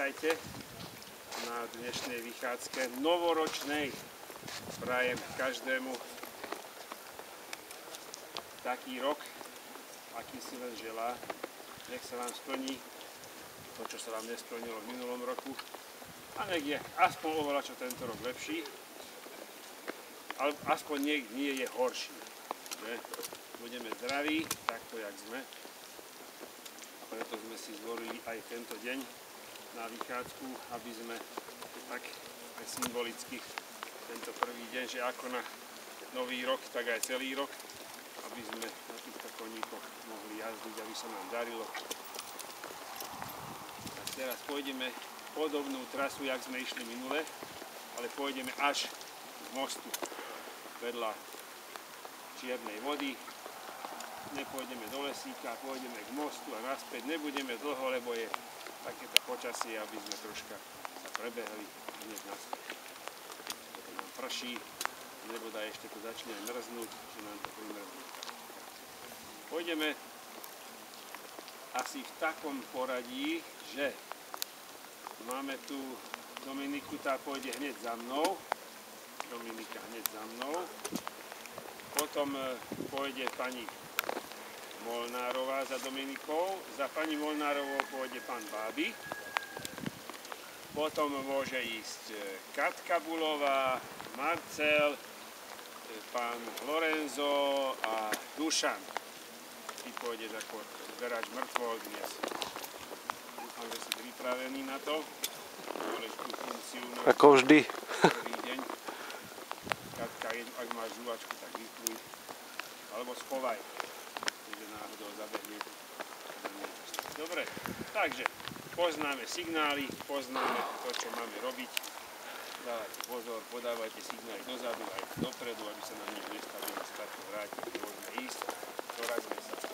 Vítajte na dnešnej vychádzke novoročnej. Prajem každému taký rok, aký si len želá. Nech sa vám splní to, čo sa vám nesplnilo v minulom roku. A nech je aspoň oveľa čo tento rok lepší. Ale aspoň nie je horší. Že? Budeme zdraví, takto jak sme. Preto sme si zvolili aj tento deň na vychádzku, aby sme tak aj symbolicky tento prvý deň, že ako na nový rok, tak aj celý rok, aby sme na týchto koníkoch mohli jazdiť, aby sa nám darilo. Tak teraz pôjdeme podobnú trasu, jak sme išli minule, ale pôjdeme až z mostu vedľa Čiernej vody. Nepôjdeme do lesíka, pôjdeme k mostu a naspäť. Nebudeme dlho, lebo je takéto počasie, aby sme troška sa prebehli hneď naspäť. Lebo nám prší, nebodaj ešte to začne aj mrznúť, že nám to primrzne. Pôjdeme asi v takom poradí, že máme tu Dominiku, tá pôjde hneď za mnou. Dominika hneď za mnou. Potom pôjde pani Molnárová za Dominikou, za pani Molnárovou pôjde pán Báby, potom môže ísť Katka Bulová, Marcel, pán Lorenzo a Dušan. Ty pôjdeš ako zberač mŕtvol dnes. Dúfam, že si pripravený na to. Dôležitú funkciu na ako vždy. prvý deň. Katka, ak máš žuvačku, tak vypluj. Alebo schovaj. Náhodou zabehne. Dobre, takže poznáme signály, poznáme to, čo máme robiť. Dávajte pozor, podávajte signály dozadu aj dopredu, aby sa nám nič nestalo, späť vrátiť, môžeme ísť. Dorazme sa.